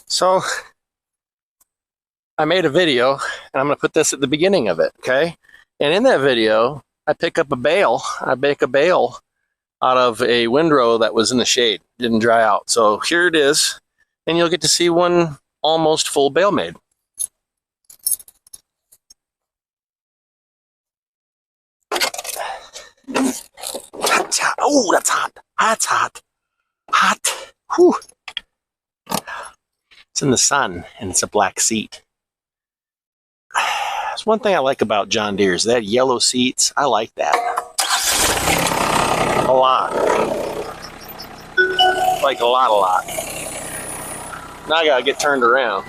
So I made a video, and I'm going to put this at the beginning of it, okay? And in that video, I pick up a bale. I make a bale out of a windrow that was in the shade, didn't dry out. So here it is, and you'll get to see one almost full bale made. Oh, that's hot. That's hot. Hot. Whew. It's in the sun, and it's a black seat. That's one thing I like about John Deere's. They had yellow seats. I like that. A lot. Like a lot. Now I gotta get turned around.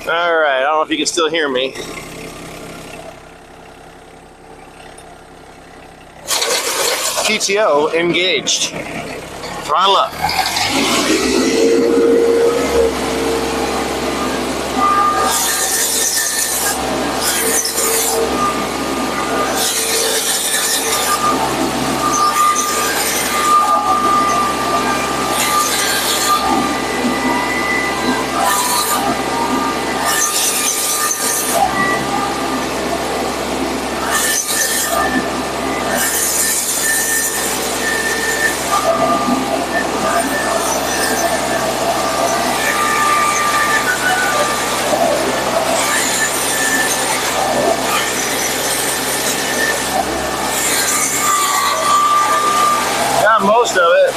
Alright, I don't know if you can still hear me. PTO engaged. Throttle up. Most of it.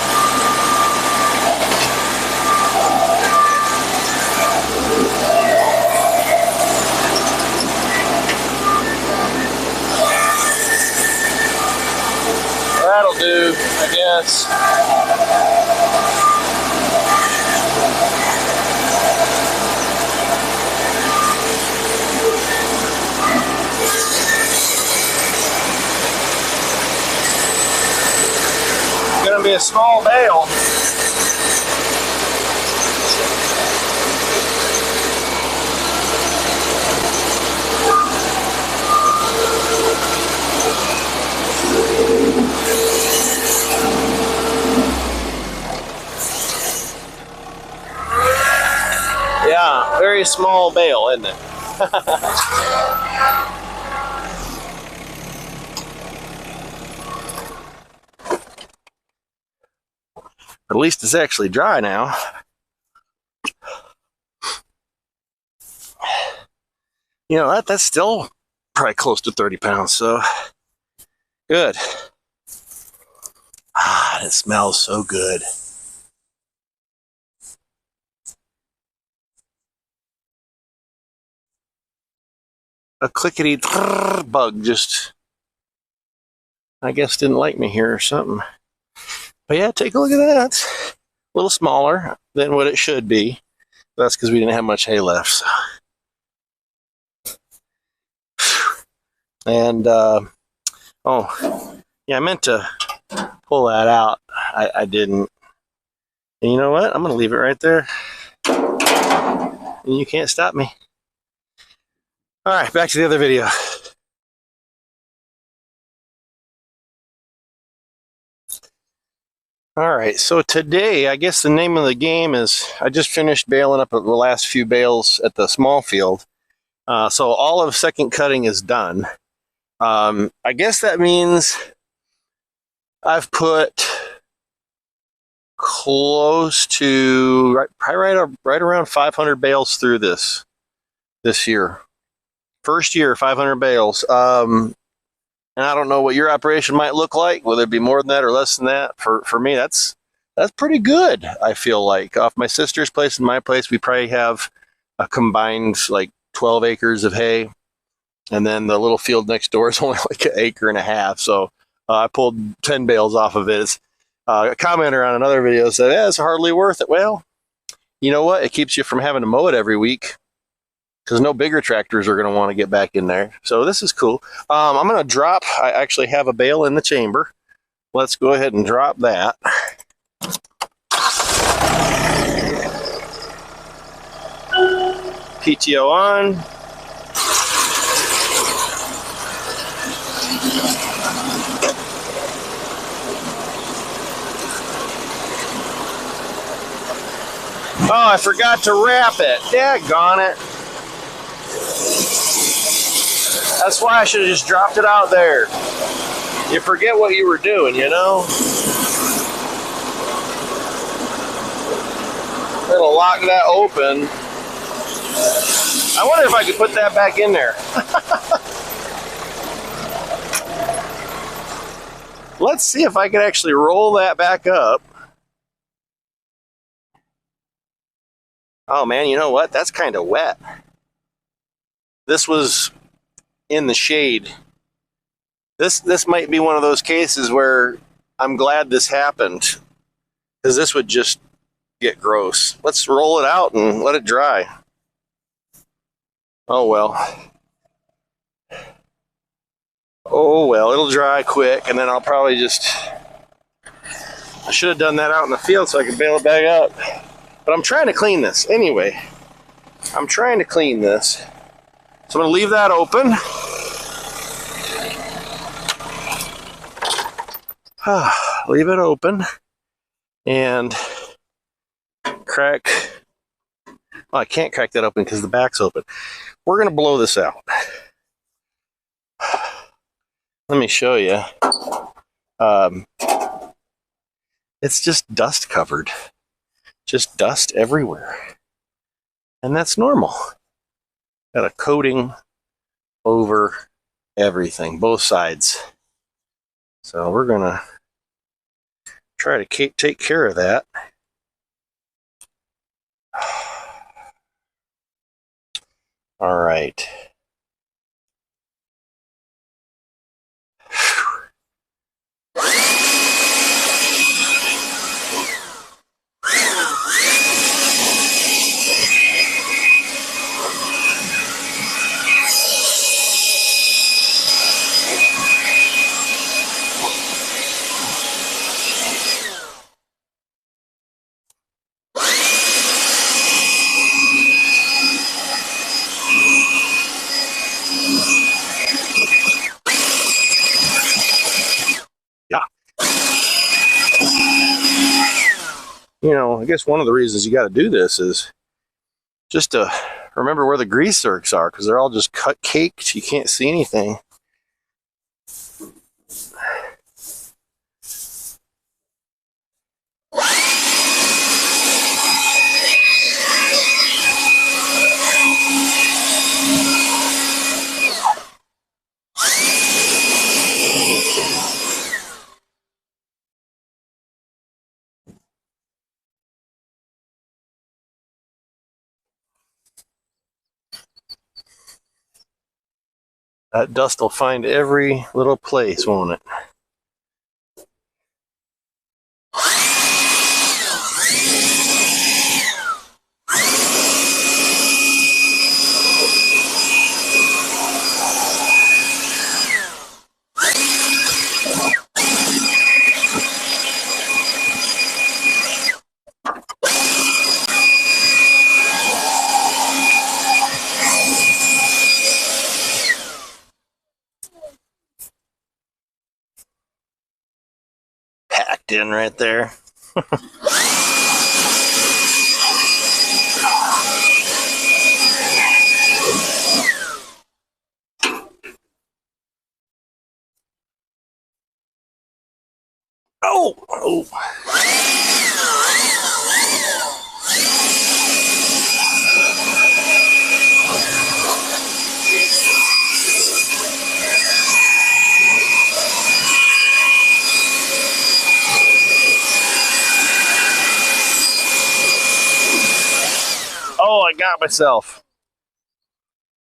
That'll do, I guess. Gonna be a small bale. Yeah, very small bale, isn't it? At least it's actually dry now. You know, that's still probably close to 30 pounds, so good. Ah, it smells so good. A clickety bug just, I guess, didn't like me here or something. But yeah, take a look at that. A little smaller than what it should be. That's because we didn't have much hay left. So. And, oh, yeah, I meant to pull that out. I didn't. And you know what? I'm going to leave it right there. And you can't stop me. All right, back to the other video. All right, so today, I guess the name of the game is, I just finished baling up the last few bales at the small field. So all of second cutting is done. I guess that means I've put close to, right around 500 bales through this year. First year, 500 bales. And I don't know what your operation might look like, whether it be more than that or less than that. For me, that's pretty good, I feel like. Off my sister's place and my place, we probably have a combined like 12 acres of hay. And then the little field next door is only like 1.5 acres. So I pulled 10 bales off of it. It's, a commenter on another video said, yeah, it's hardly worth it. Well, you know what? It keeps you from having to mow it every week because no bigger tractors are going to want to get back in there. So this is cool. I'm going to drop, I actually have a bale in the chamber. Let's go ahead and drop that. PTO on. Oh, I forgot to wrap it. Daggone it. That's why I should have just dropped it out there. You forget what you were doing, you know? It'll lock that open. I wonder if I could put that back in there. Let's see if I can actually roll that back up. Oh man, you know what? That's kind of wet. This was in the shade. This might be one of those cases where I'm glad this happened, because this would just get gross. Let's roll it out and let it dry. Oh well. Oh well, it'll dry quick, and then I'll probably just... I should have done that out in the field so I could bale it back up. But I'm trying to clean this. Anyway, I'm trying to clean this. So I'm going to leave that open. Leave it open. And crack... Oh, I can't crack that open because the back's open. We're going to blow this out. Let me show you. It's just dust covered. Just dust everywhere. And that's normal. Got a coating over everything, both sides. So we're going to try to take care of that. All right. You know, I guess one of the reasons you got to do this is just to remember where the grease zerks are, because they're all just cut caked. You can't see anything. That dust will find every little place, won't it? Packed in right there. Oh, oh. Oh, I got myself.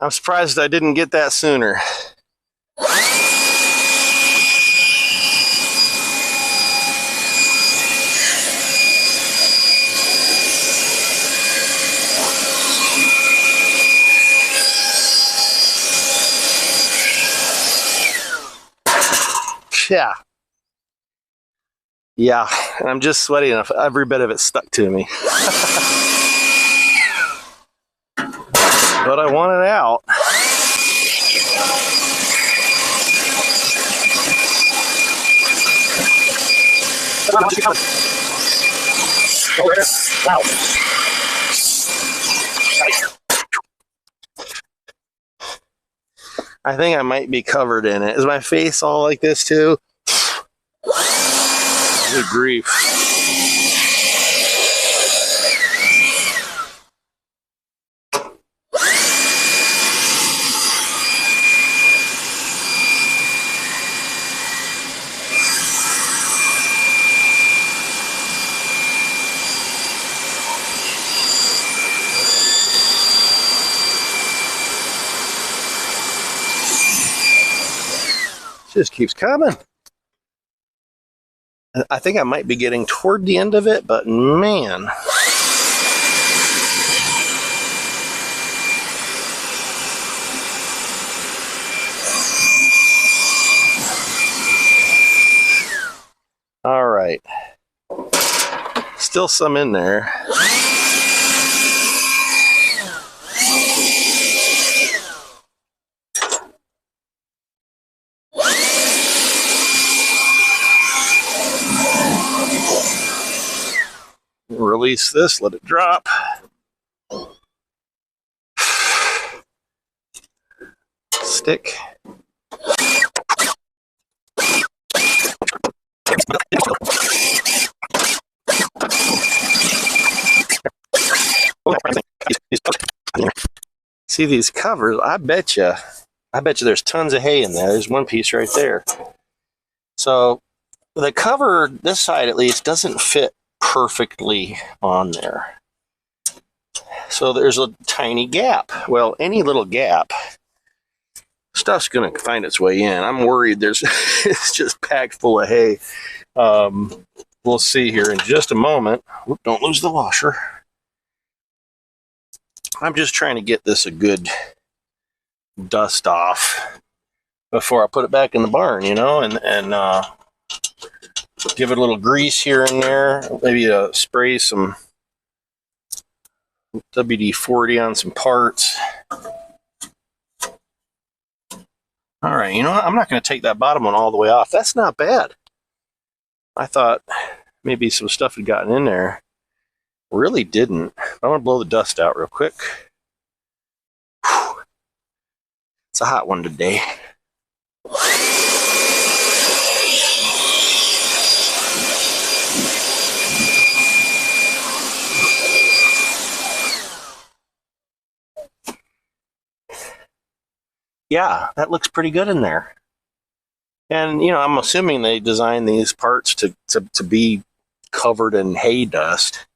I'm surprised I didn't get that sooner. Yeah. Yeah, and I'm just sweaty enough. Every bit of it stuck to me. But I want it out. Wow. I think I might be covered in it. Is my face all like this too? Good grief. Just keeps coming. I think I might be getting toward the end of it, but man. All right. Still some in there. Release this, let it drop. Stick. See these covers? I bet you there's tons of hay in there. There's one piece right there. So the cover, this side at least, doesn't fit perfectly on there. So there's a tiny gap. Well, any little gap, stuff's going to find its way in. I'm worried there's it's just packed full of hay. We'll see here in just a moment. Whoop, don't lose the washer. I'm just trying to get this a good dust off before I put it back in the barn, you know, and give it a little grease here and there. Maybe spray some WD-40 on some parts. All right, you know what? I'm not going to take that bottom one all the way off. That's not bad. I thought maybe some stuff had gotten in there. Really didn't. I'm going to blow the dust out real quick. Whew. It's a hot one today. Yeah, that looks pretty good in there. And, you know, I'm assuming they designed these parts to be covered in hay dust.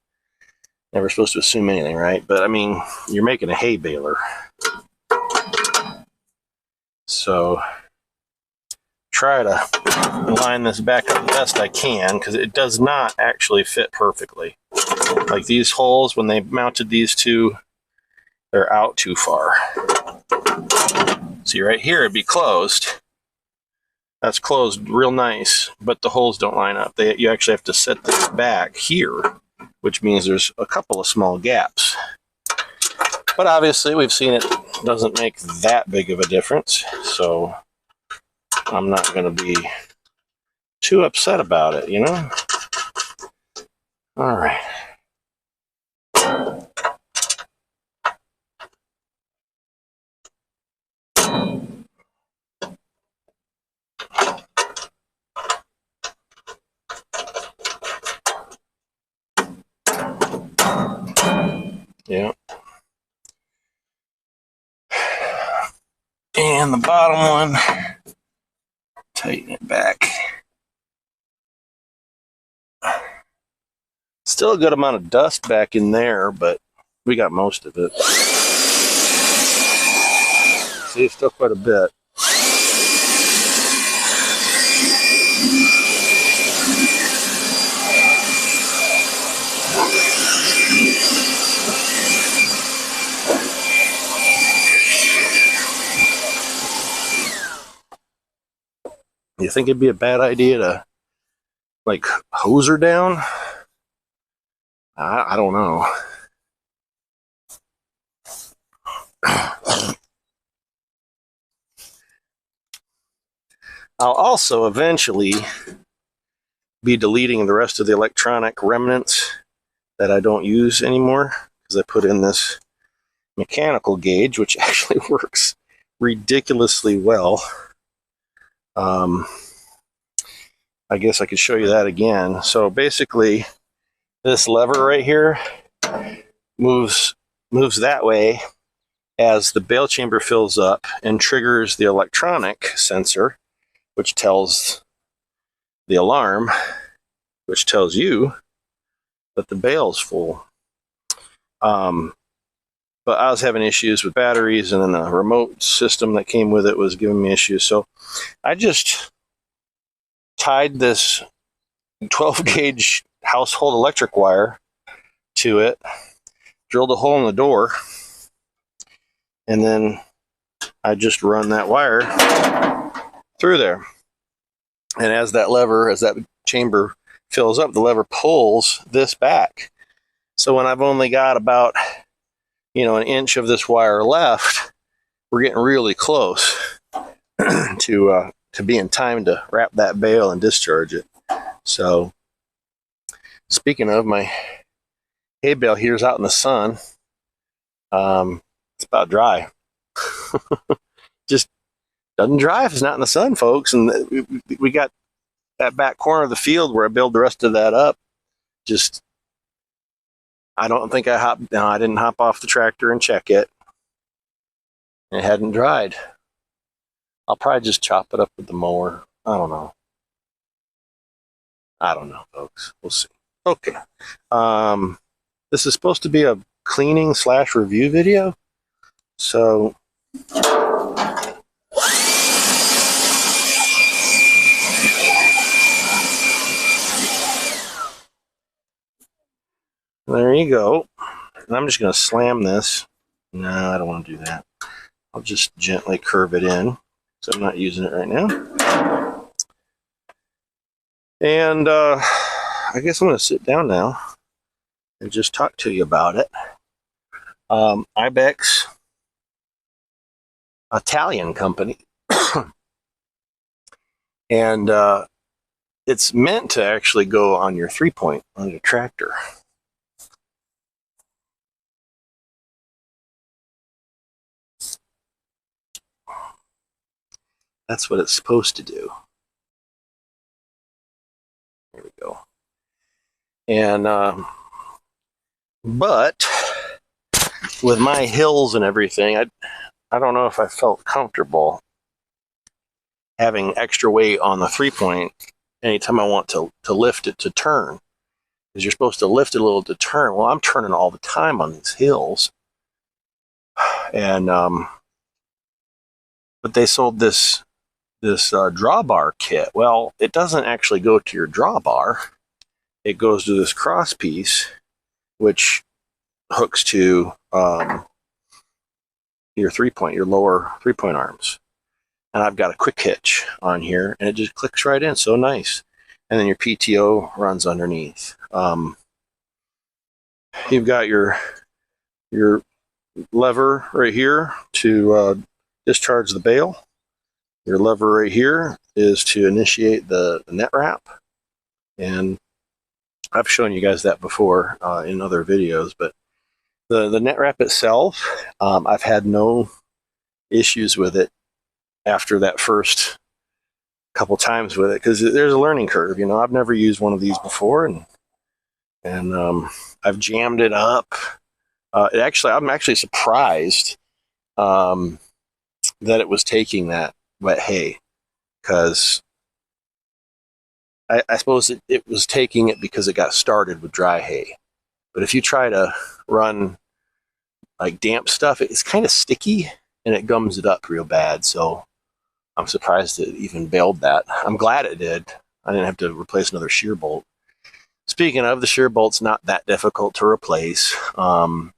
Never supposed to assume anything, right? But, I mean, you're making a hay baler. So, try to line this back up the best I can, because it does not actually fit perfectly. Like these holes, when they mounted these two, they're out too far. See, right here, it'd be closed. That's closed real nice, but the holes don't line up. You actually have to set this back here, which means there's a couple of small gaps. But obviously, we've seen it doesn't make that big of a difference, so I'm not going to be too upset about it, you know? All right. Yeah. And the bottom one, tighten it back. Still a good amount of dust back in there, but we got most of it. See, still quite a bit. You think it'd be a bad idea to like hose her down? I don't know. I'll also eventually be deleting the rest of the electronic remnants that I don't use anymore, because I put in this mechanical gauge, which actually works ridiculously well. I guess I could show you that again. So basically, this lever right here moves that way as the bale chamber fills up and triggers the electronic sensor, which tells the alarm, which tells you that the bale's full. But I was having issues with batteries, and then the remote system that came with it was giving me issues. So I just tied this 12 gauge household electric wire to it, drilled a hole in the door, and then I just run that wire through there. And as that chamber fills up, the lever pulls this back. So when I've only got about, an inch of this wire left, we're getting really close to being time to wrap that bale and discharge it. So speaking of, my hay bale here's out in the sun. It's about dry. Just doesn't dry if it's not in the sun, folks. And we got that back corner of the field where I build the rest of that up. Just, I don't think I didn't hop off the tractor and check it. It hadn't dried. I'll probably just chop it up with the mower. I don't know, folks. We'll see. Okay. This is supposed to be a cleaning / review video. So there you go. And I'm just going to slam this. No, I don't want to do that. I'll just gently curve it in, so I'm not using it right now. And I guess I'm going to sit down now and just talk to you about it. IBEX, Italian company. And it's meant to actually go on your 3-point on your tractor. That's what it's supposed to do. There we go. And but with my hills and everything, I don't know if I felt comfortable having extra weight on the 3-point anytime I want to lift it to turn, because you're supposed to lift it a little to turn. Well, I'm turning all the time on these hills, and but they sold this drawbar kit. Well, it doesn't actually go to your drawbar. It goes to this cross piece, which hooks to your 3-point, your lower 3-point arms. And I've got a quick hitch on here, and it just clicks right in. So nice. And then your PTO runs underneath. You've got your lever right here to discharge the bale. Your lever right here is to initiate the net wrap. And I've shown you guys that before in other videos, but the net wrap itself, I've had no issues with it after that first couple times with it, because there's a learning curve. I've never used one of these before, and I've jammed it up. I'm actually surprised that it was taking that wet hay, because I suppose it was taking it because it got started with dry hay. But if you try to run like damp stuff, it's kind of sticky. and it gums it up real bad. So I'm surprised it even bailed that. I'm glad it did. I didn't have to replace another shear bolt. Speaking of, the shear bolt's not that difficult to replace. I'm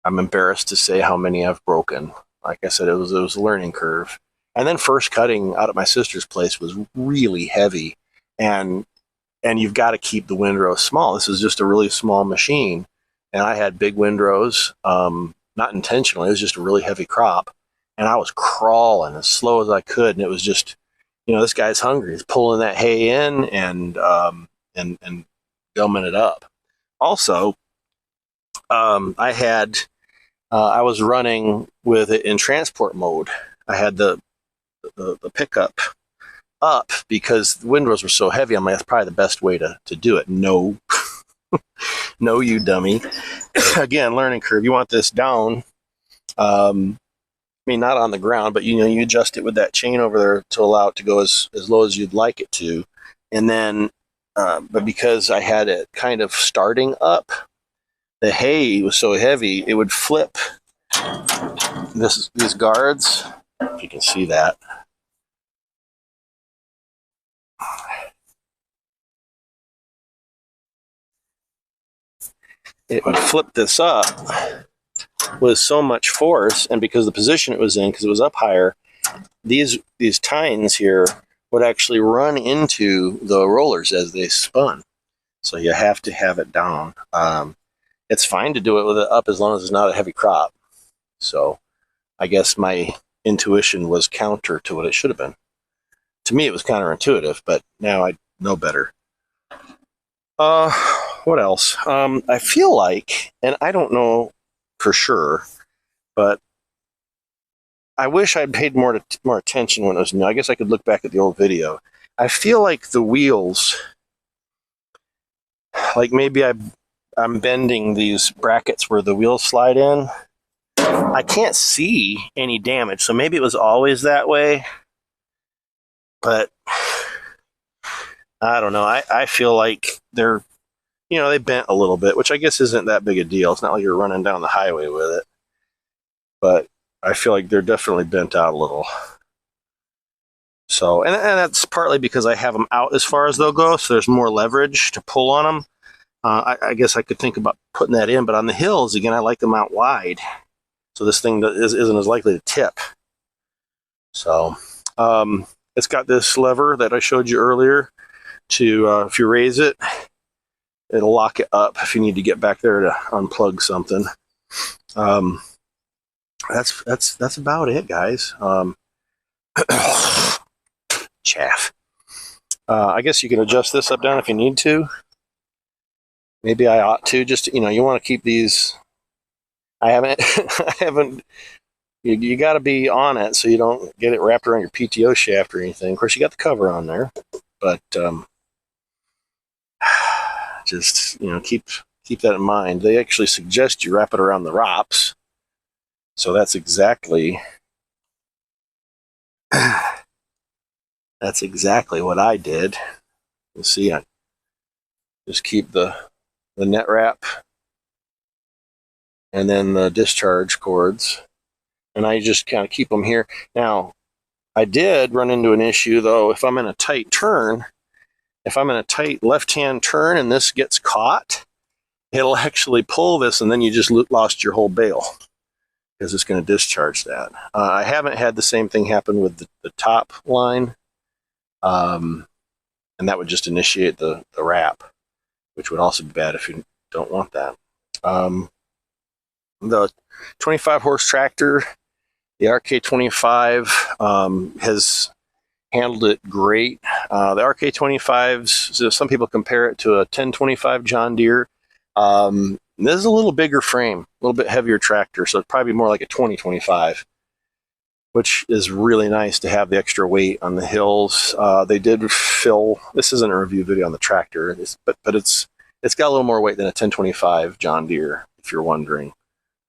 embarrassed to say how many I've broken. Like I said, it was a learning curve. And then first cutting out at my sister's place was really heavy, and you've got to keep the windrows small. This is just a really small machine, and I had big windrows, not intentionally. It was just a really heavy crop, and I was crawling as slow as I could, and it was just, this guy's hungry. He's pulling that hay in and gumming it up. Also, I was running with it in transport mode. I had the pickup up because the windrows were so heavy. I'm like, that's probably the best way to do it. No, no, you dummy. Again, learning curve. You want this down. I mean, not on the ground, but you adjust it with that chain over there to allow it to go as low as you'd like it to. And then, but because I had it kind of starting up, the hay was so heavy, it would flip these guards, if you can see that. It would flip this up with so much force, and because the position it was in, because it was up higher, these tines here would actually run into the rollers as they spun. So you have to have it down. It's fine to do it with it up as long as it's not a heavy crop. So I guess my intuition was counter to what it should have been. To me, it was counterintuitive, but now I know better. What else? I feel like, and I don't know for sure, but I wish I'd paid more attention when it was new. I guess I could look back at the old video. I feel like the wheels, like maybe I'm bending these brackets where the wheels slide in. I can't see any damage, so maybe it was always that way. But I don't know. I feel like they're, they bent a little bit, which I guess isn't that big a deal. It's not like you're running down the highway with it. But I feel like they're definitely bent out a little. So, and that's partly because I have them out as far as they'll go, so there's more leverage to pull on them. I guess I could think about putting that in, but on the hills, again, I like them out wide. So this thing isn't as likely to tip. So it's got this lever that I showed you earlier to, if you raise it, it'll lock it up if you need to get back there to unplug something. That's about it, guys. Chaff. I guess you can adjust this up down if you need to. Maybe I ought to. Just, you want to keep these. I haven't. You got to be on it so you don't get it wrapped around your PTO shaft or anything. Of course, you got the cover on there, but just keep that in mind. They actually suggest you wrap it around the ROPS, so that's exactly what I did. You see, I just keep the net wrap and then the discharge cords, and I just kind of keep them here. Now, I did run into an issue though. If I'm in a tight turn, if I'm in a tight left-hand turn and this gets caught, it'll actually pull this, and then you just lost your whole bale because it's going to discharge that. I haven't had the same thing happen with the top line, and that would just initiate the wrap, which would also be bad if you don't want that. The 25 horse tractor, the RK25, has handled it great. The RK25s, so some people compare it to a 1025 John Deere. This is a little bigger frame, a little bit heavier tractor, so it'd probably be more like a 2025, which is really nice to have the extra weight on the hills. They did fill, this isn't a review video on the tractor, but it's got a little more weight than a 1025 John Deere, if you're wondering.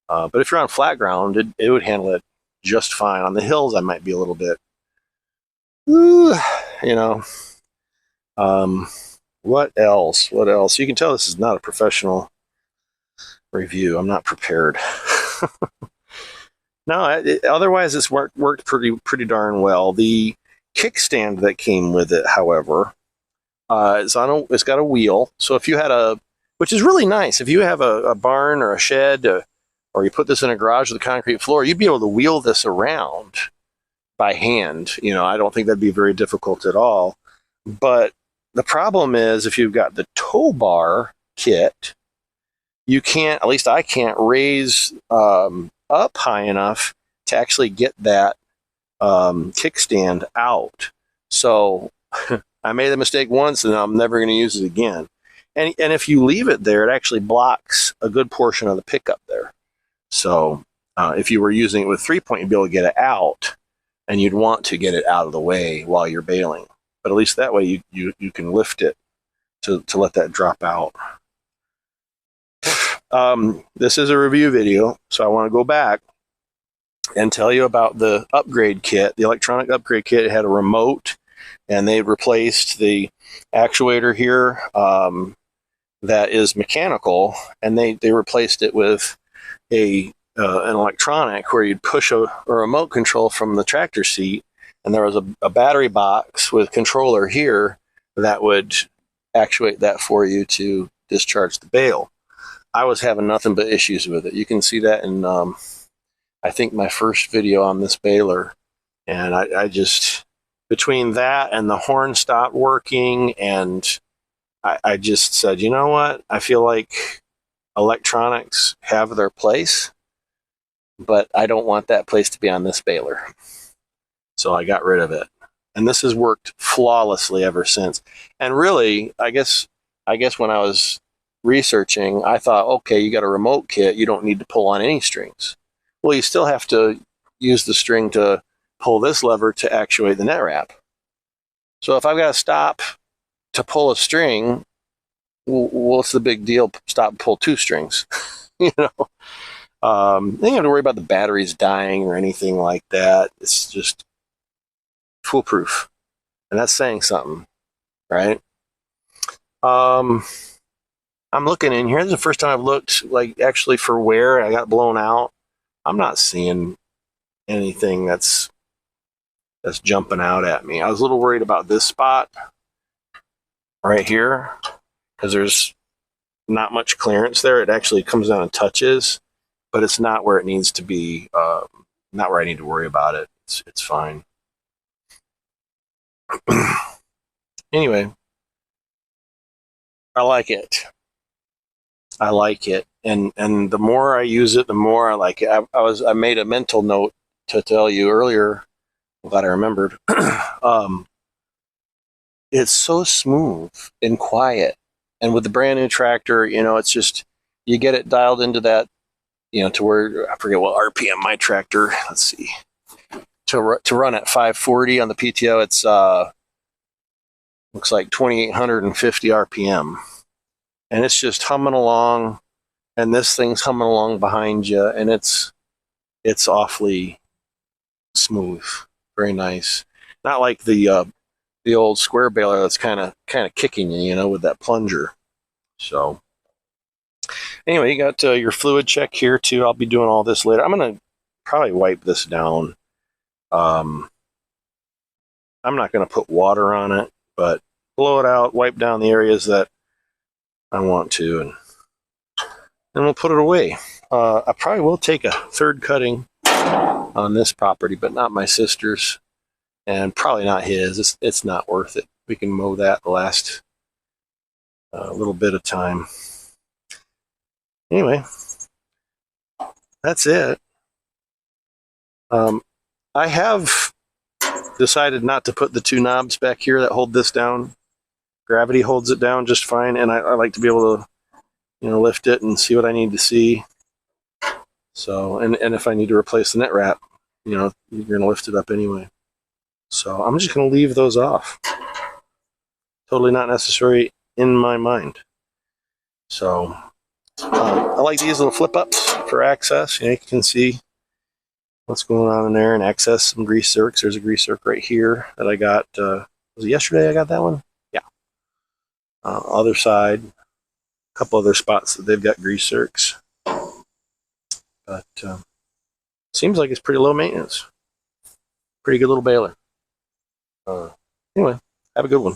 But if you're on flat ground, it would handle it just fine. On the hills, I might be a little bit, what else? You can tell this is not a professional review. I'm not prepared. No, otherwise it's worked pretty darn well. The kickstand that came with it, however, it's got a wheel. So if you had which is really nice, if you have a barn or a shed, or you put this in a garage with a concrete floor, you'd be able to wheel this around by hand. I don't think that'd be very difficult at all. But the problem is, if you've got the tow bar kit, you can't, at least I can't, raise up high enough to actually get that kickstand out. So I made the mistake once, and I'm never going to use it again. And if you leave it there, it actually blocks a good portion of the pickup there. So if you were using it with 3-point, you'd be able to get it out, and you'd want to get it out of the way while you're baling. But at least that way you can lift it to let that drop out. This is a review video, so I want to go back and tell you about the upgrade kit, the electronic upgrade kit. It had a remote, and they replaced the actuator here that is mechanical, and they replaced it with an electronic where you'd push a remote control from the tractor seat, and there was a battery box with controller here that would actuate that for you to discharge the bale. I was having nothing but issues with it. You can see that in I think my first video on this baler, and I just, between that and the horn stopped working, and I just said, you know what, I feel like electronics have their place, but I don't want that place to be on this baler. So I got rid of it, and this has worked flawlessly ever since. And really, I guess when I was researching, I thought, okay, you got a remote kit, you don't need to pull on any strings. Well, you still have to use the string to pull this lever to actuate the net wrap. So if I've got to stop to pull a string, what's the big deal? Stop and pull 2 strings. You don't have to worry about the batteries dying or anything like that. It's just foolproof, and that's saying something, right? I'm looking in here. This is the first time I've looked, like, actually for where I got blown out. I'm not seeing anything that's jumping out at me. I was a little worried about this spot right here, because there's not much clearance there. It actually comes down and touches, but it's not where it needs to be. Not where I need to worry about it. It's fine. Anyway, I like it. I like it, and the more I use it, the more I like it. I made a mental note to tell you earlier. I'm glad I remembered. It's so smooth and quiet, and with the brand new tractor, it's just, you get it dialed into that, to where, I forget what RPM my tractor. Let's see, to run at 540 on the PTO. It's looks like 2,850 RPM. And it's just humming along, and this thing's humming along behind you, and it's awfully smooth, very nice. Not like the old square baler that's kind of kicking you, with that plunger. So anyway, you got your fluid check here too. I'll be doing all this later. I'm gonna probably wipe this down. I'm not gonna put water on it, but blow it out, wipe down the areas that I want to, and then we'll put it away. I probably will take a third cutting on this property, but not my sister's, and probably not his. It's not worth it. We can mow that the last little bit of time. Anyway, that's it. I have decided not to put the 2 knobs back here that hold this down. Gravity holds it down just fine, and I like to be able to, lift it and see what I need to see. So, and if I need to replace the net wrap, you're going to lift it up anyway. So I'm just going to leave those off. Totally not necessary in my mind. So I like these little flip ups for access. You can see what's going on in there and access some grease zerks. There's a grease zerk right here that I got. Was it yesterday I got that one? Yeah. Other side, a couple other spots that they've got grease zerks. But Seems like it's pretty low maintenance. Pretty good little baler. Anyway, have a good one.